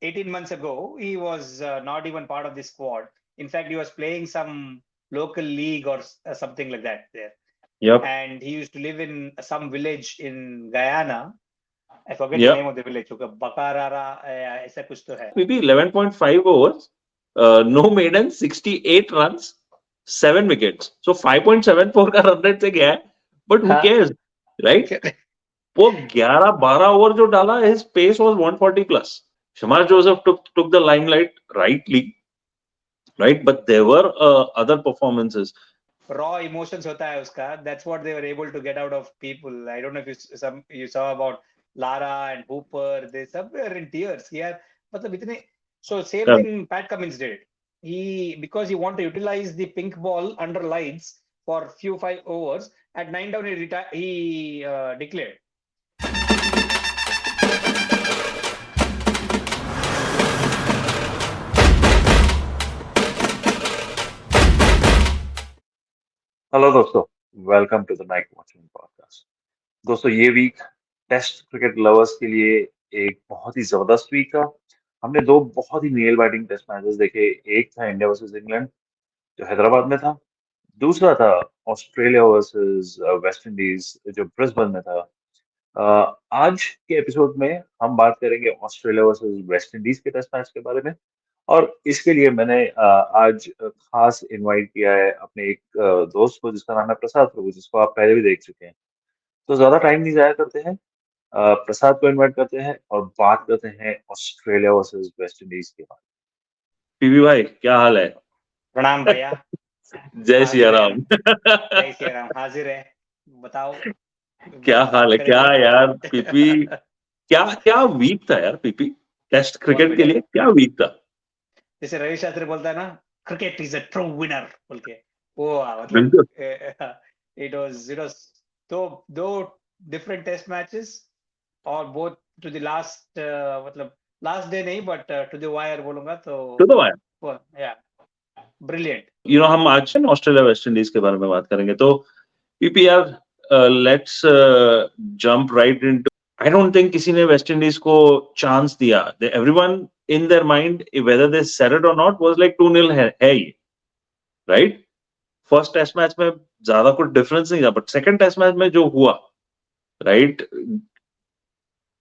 18 months ago, he was not even part of the squad. In fact, he was playing some local league or something like that there. Yep. And he used to live in some village in Guyana. I forget the Yep. name of the village. Bakarara, ऐसा कुछ तो है. Maybe 11.5 overs, no maiden, 68 runs, 7 wickets. So 5.74 का run rate से गया है, but who हाँ. cares, right? वो 11-12 ओवर जो डाला, his pace was 140 plus. Shamar Joseph took the limelight rightly, right? But there were other performances. Raw emotions होता है उसका. That's what they were able to get out of people. I don't know if you saw about Lara and Hooper. They सब were in tears. Yeah, मतलब इतने. So same thing Pat Cummins did. Because he wanted to utilize the pink ball under lights for few 5 overs. At 9 down he declared. Hello दोस्तों, welcome to the night watchman podcast. दोस्तों, ये week test cricket lovers के लिए एक बहुत ही जबरदस्त week था। हमने दो बहुत ही नेल बाइटिंग टेस्ट मैचेस देखे। एक था इंडिया वर्सेस इंग्लैंड जो हैदराबाद में था, दूसरा था ऑस्ट्रेलिया वर्सेस वेस्ट इंडीज जो ब्रिस्बेन में था। आज के एपिसोड में हम बात करेंगे ऑस्ट्रेलिया वर्सेस वेस्ट इंडीज के टेस्ट मैच के बारे में, और इसके लिए मैंने आज खास इनवाइट किया है अपने एक दोस्त को जिसका नाम है प्रसाद प्रभु, जिसको आप पहले भी देख चुके हैं। तो ज्यादा टाइम नहीं जाया करते हैं, प्रसाद को इनवाइट करते हैं और बात करते हैं ऑस्ट्रेलिया वर्सेस वेस्ट इंडीज के बारे पीवी भाई, क्या हाल है? प्रणाम भैया। जय सिया राम। जय सिया राम, हाजिर है। बताओ क्या हाल है? क्या यार पीपी, क्या वीक था यार पीपी, टेस्ट क्रिकेट के लिए क्या वीक था। जैसे रवि शास्त्री बोलता है ना, cricket is a true winner बोल के, वो मतलब इट वाज दो डिफरेंट टेस्ट मैचेस और बोथ टू द लास्ट, मतलब लास्ट डे नहीं बट टू द वायर बोलूंगा तो टू द वायर, या ब्रिलियंट। यू नो हम आज ऑस्ट्रेलिया वेस्ट इंडीज के बारे में बात करेंगे, तो पीपी यार let's jump right into. I don't think किसी ने वेस्ट इंडीज को चांस दिया। Everyone in their mind whether they said it और नॉट वाज लाइक 2-0 है ये, राइट? फर्स्ट टेस्ट मैच में ज्यादा कुछ डिफरेंस नहीं था, बट सेकंड टेस्ट मैच में जो हुआ, राइट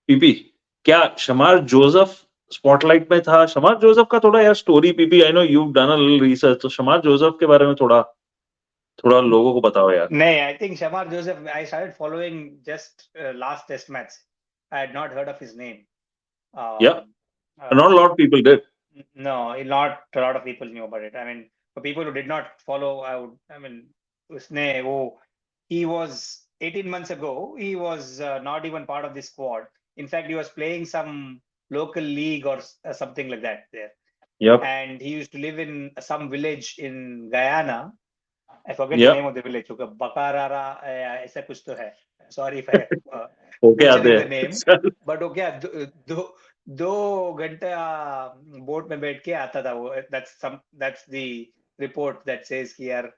पीपी, क्या शमार जोसेफ स्पॉटलाइट में था? शमार जोसेफ का थोड़ा यार story PP, I know you done a little research, तो शमार जोसेफ के बारे में थोड़ा लोगों को बताओ यार। नहीं, I think Shamar Joseph I started following just last test match. I had not heard of his name. Yeah, not a lot of people did. No, not a lot of people knew about it. I mean, for people who did not follow, उसने वो, he was 18 months ago, he was not even part of the squad. In fact, he was playing some local league or something like that there. Yep. And he used to live in some village in Guyana. I forget the name of the village. Bakarara, ऐसा कुछ तो है. Sorry if I butchering the name. But वो क्या दो घंटा boat में बैठ के आता था वो. That's the report that says कि यार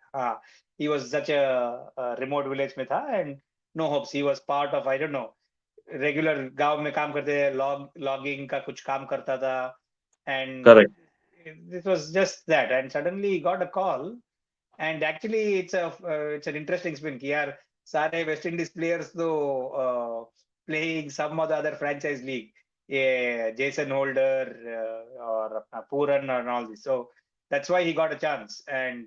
he was such a remote village में था, and no hopes. He was part of, I don't know, regular गांव में काम करते, logging का कुछ काम करता था, and correct, this was just that, and suddenly he got a call. And actually it's an interesting spin कि यार सारे वेस्ट इंडीज प्लेयर्स तो playing some of the other franchise league, Jason Holder और अपना Pooran and all this. So that's why he got a chance. And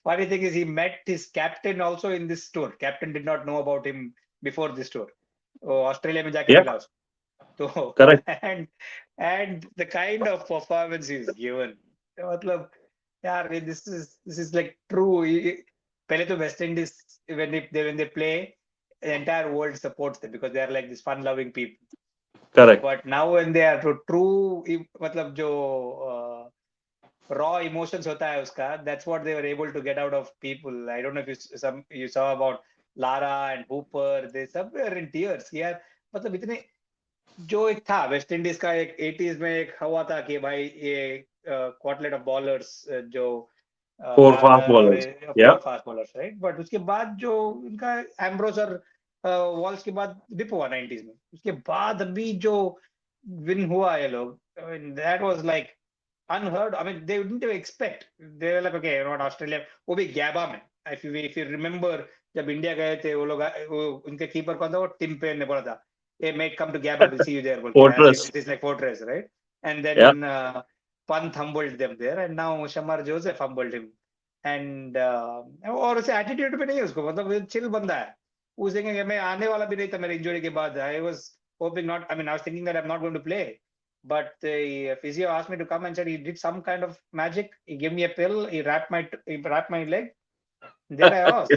funny thing is he met his captain also in this tour. Captain did not know about him before this tour. Australia में जाके मिला उसको तो, correct. And the kind of performance he's given, मतलब यार this is like true. पहले तो West Indies when they play, the entire world supports them because they are like this fun loving people. Correct. But now when they are true, मतलब जो raw emotions होता है उसका, that's what they were able to get out of people. I don't know if you saw about Lara and Hooper. They सब were in tears. यार मतलब इतने, जो एक था वेस्ट इंडीज का एक 80s में एक हवा था कि भाई ये क्वार्टलेट ऑफ बॉलर्स जो four fast bowlers, right? But उसके बाद जो इनका एम्ब्रोस और वॉल्स के बाद डिप हुआ 90s में, उसके बाद अभी जो विन हुआ ये लोग, I mean, that was like unheard. I mean, they didn't even expect. They were like, okay, you know what, Australia, वो भी गैबा में. If you remember, जब इंडिया गए थे वो लोग, उनके कीपर कौन था, वो टिम पेन ने बोला था, hey mate, come to Gabba, we'll see you there, बोल के, as Fortress. if it is like fortress, right? And then Yeah. Pant humbled them there, and now Shamar Joseph humbled him. And और उसे attitude पे नहीं, उसको मतलब chill बंदा है. उसे कहेंगे मैं आने वाला भी नहीं था मेरे इंजरी के बाद. I was hoping not. I mean, I was thinking that I'm not going to play. But the physio asked me to come and said he did some kind of magic. He gave me a pill. He wrapped my leg. There I was.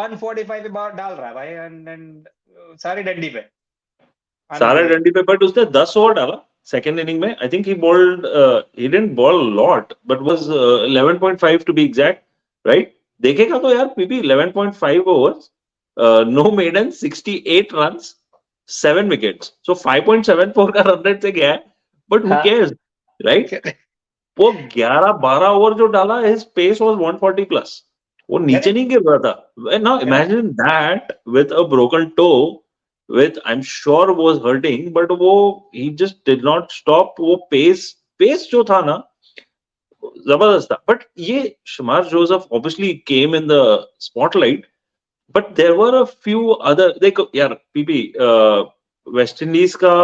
145 पे बाहर डाल रहा है भाई, and सारी डंडी पे. सारे डंडी पे, बट उसने 10 ओवर डाला सेकंड इनिंग में. I think he bowled, he didn't bowl lot but was 11.5 to be exact, right? देखेगा तो यार PP 11.5 overs, no maiden, 68 runs, 7 wickets, so 5.74 का रन रेट से गया है, बट हु केयर्स, राइट? वो 11-12 ओवर जो डाला, हिज पेस वाज 140 प्लस. वो नीचे नहीं गिर रहा था. Now imagine that with a broken toe, with I'm sure was hurting, but वो he just did not stop. वो pace जो था ना, जबरदस्त था. But ये शमार Joseph obviously came in the spotlight, but there were a few other. देखो यार पीपी, वेस्ट इंडीज का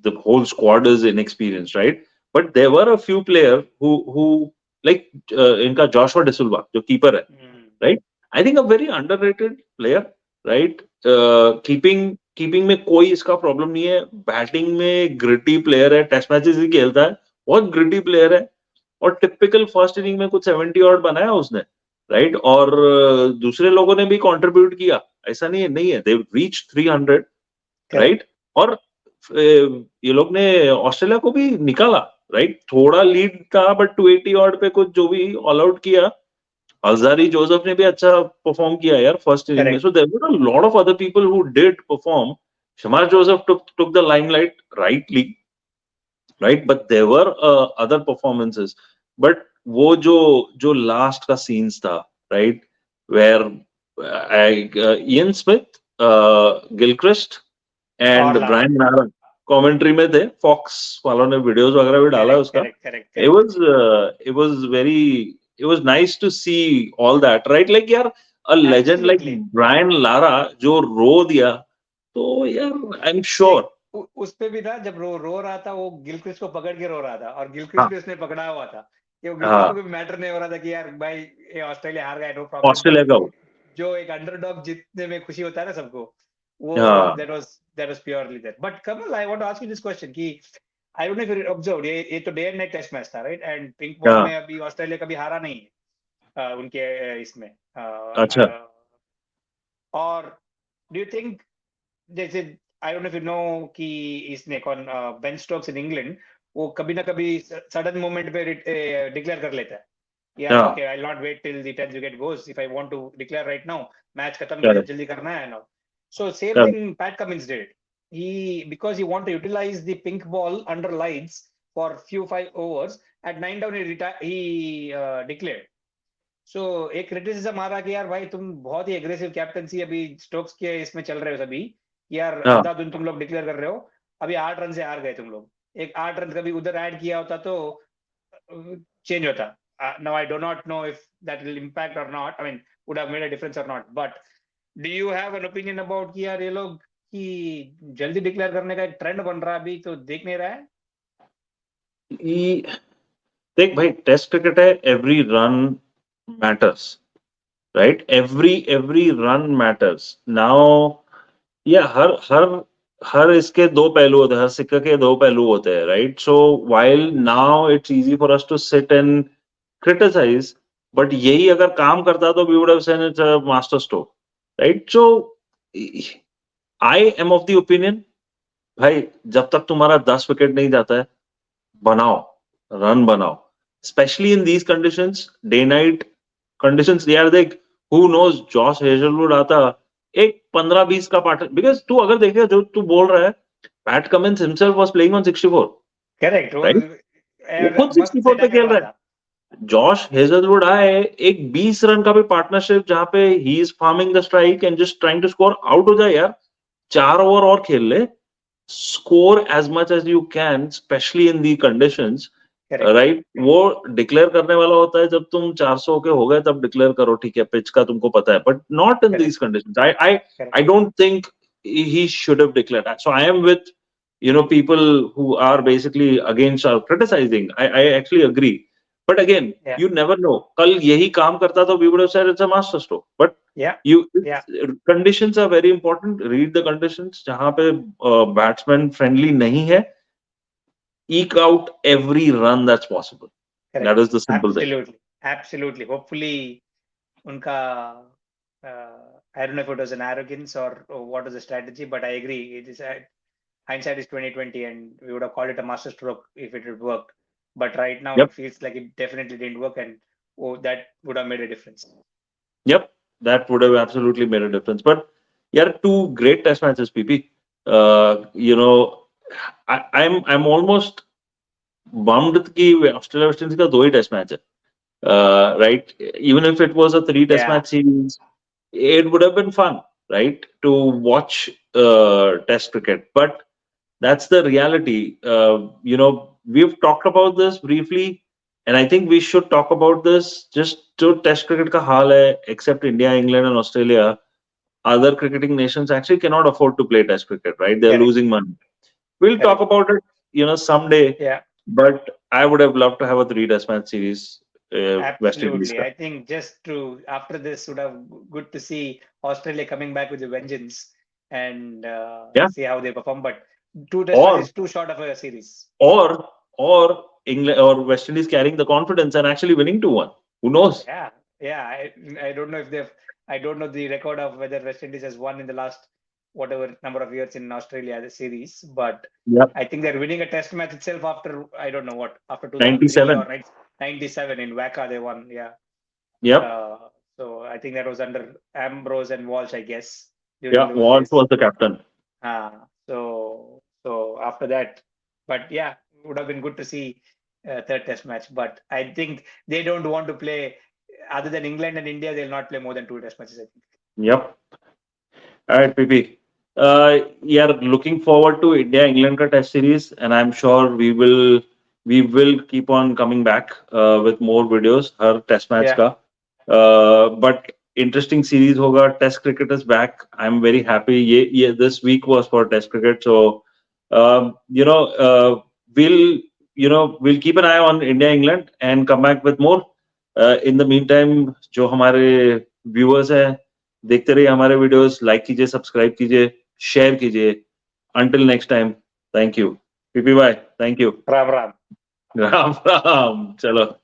the whole squad is inexperienced, right? But there were a few players who like इनका जोशुआ डिसिल्वा जो keeper है, right? I think a very underrated player, right? Keeping में कोई इसका problem नहीं है. बैटिंग में ग्रिटी प्लेयर है, टेस्ट मैचेस ही खेलता है, बहुत ग्रिटी प्लेयर है, और टिपिकल फर्स्ट इनिंग में कुछ 70 ऑड बनाया उसने, राइट? और दूसरे लोगों ने भी कंट्रीब्यूट किया, ऐसा नहीं है. They reach 300, right? और ये लोग ने ऑस्ट्रेलिया को भी निकाला, राइट? थोड़ा लीड था बट 280 ऑड पे कुछ जो भी ऑल आउट किया. Alzari Joseph ने भी अच्छा परफॉर्म किया यार फर्स्ट इनिंग में. So there were a lot of other people who did perform. Shamar Joseph took the limelight rightly, right? But there were other performances. But वो जो last का सीन्स था, right? Where Ian Smith, Gilchrist and Brian Lara commentary में थे. Fox वालों ने videos वगैरह भी डाला उसका. It was very, it was nice to see all that, right? Like यार, a legend like Brian Lara जो रो दिया, तो यार I'm sure उस पे भी था, जब रो रहा था वो गिलक्रिस्ट को पकड़ के रो रहा था, और गिलक्रिस्ट भी उसने पकड़ा हुआ था. ये गिलक्रिस्ट को भी मैटर नहीं हो रहा था कि यार भाई ये ऑस्ट्रेलिया हार गया, नो प्रॉब्लम. ऑस्ट्रेलिया का जो एक अंडरडॉग जीतने में खुशी होता है ना सबको, वो that was purely that. But Kamal, I want to ask you this question कि I don't know if you observed, ये तो day and night test match था, राइट? एंड पिंक बॉल में अभी ऑस्ट्रेलिया कभी हारा नहीं है उनके इसमें. अच्छा. और डू यू थिंक, जैसे I don't know if you know कि इसने कौन बेन स्टोक्स इन इंग्लैंड, वो कभी ना कभी सडन मोमेंट पे डिक्लेयर कर लेता है, यार okay I will not wait till the 10th wicket goes, if I want to declare right now, match खत्म जल्दी करना है ना. So same thing Pat Cummins did. Because he wanted to utilize the pink ball under lights for few 5 overs, at 9 down he declared. So एक criticism आ रहा कि यार भाई तुम बहुत ही aggressive captaincy अभी स्टोक्स के इसमें चल रहे हो सभी, यार आधा दिन तुम लोग डिक्लेयर कर रहे हो, अभी 8 रन से हार गए तुम लोग. एक 8 रन कभी उधर ऐड किया होता तो चेंज होता. Now I do not know if that will impact or not. I mean, would have made a difference or not. But do you have an opinion about कि यार ये लोग कि जल्दी डिक्लेयर करने का एक ट्रेंड बन रहा है अभी, तो देख नहीं रहा है? देख भाई, टेस्ट क्रिकेट है, every run matters, right? Every run matters. Now ये हर इसके दो पहलू होते हैं, हर सिक्के के दो पहलू होते हैं, right? So while now it's easy for us to sit and criticise, but यही अगर काम करता तो we would have said it's a master stroke, right? So I am of the opinion, भाई जब तक तुम्हारा 10 विकेट नहीं जाता है, बनाओ, रन बनाओ, specially in these conditions, day night conditions. यार देख, हु नोज, जॉश हेजलवुड आता एक 15-20 का पार्टनर, बिकॉज तू अगर देखेगा जो तू बोल रहा है, PAT Cummins himself was playing on 64, correct, वो खुद 64 पे खेल रहा है. जॉश हेजलवुड आए, एक 20 रन का भी पार्टनरशिप जहां पे he is farming the strike and just trying to score, out हो जाए यार, 4 ओवर और खेल ले, score as much as you can, especially in the conditions. Correct. Right वो डिक्लेयर करने वाला होता है जब तुम 400 के हो गए तब डिक्लेयर करो, ठीक है, पिच का तुमको पता है, but not in these conditions. I don't think he should have declared that. So I am with people who are basically against or criticizing. I actually agree, but again, Yeah. you never know. कल यही काम करता तो we would have said it's a master stroke, but conditions are very important. Read the conditions. जहाँ पे batsman friendly नहीं है, eke out every run that's possible. Correct. That is the simple thing. Absolutely. Hopefully, unka I don't know if it was an arrogance or what was the strategy, but I agree. It is hindsight is 2020, and we would have called it a master stroke if it had worked. But right now, it feels like it definitely didn't work, and that would have made a difference. Yep, that would have absolutely made a difference. But yeah, two great test matches, PP. I'm almost bummed कि Australia West Indies का 2 ही test match है. Right? Even if it was a 3 test match series, it would have been fun, right, to watch test cricket. But that's the reality. We've talked about this briefly, and I think we should talk about this. Just to test cricket ka haal hai, except India, England, and Australia, other cricketing nations actually cannot afford to play test cricket, right? They're losing money. We'll talk about it, someday. Yeah. But I would have loved to have a 3 test match series. West Indies. Absolutely. I think just after this would have good to see Australia coming back with a vengeance and see how they perform. But 2 test matches is too short of a series. Or England or West Indies carrying the confidence and actually winning 2-1. Who knows? Yeah. I don't know if I don't know the record of whether West Indies has won in the last whatever number of years in Australia as a series, but I think they're winning a test match itself after I don't know what, after 97 or 97 in WACA they won. So I think that was under Ambrose and Walsh, I guess. Walsh was the captain. So after that, but yeah, it would have been good to see a 3rd test match. But I think they don't want to play, other than England and India, they'll not play more than 2 test matches, I think. Yep. All right, PP. Looking forward to India-England test series, and I'm sure we will keep on coming back with more videos. Her test match ka. But interesting series hoga. Test cricket is back. I'm very happy. This week was for test cricket, so we'll keep an eye on India-England and come back with more. In the meantime, जो हमारे viewers हैं, देखते रहिए हमारे videos, like कीजिए, subscribe कीजिए, share कीजिए. Until next time, thank you. PP bye. Thank you. Ram. Chalo.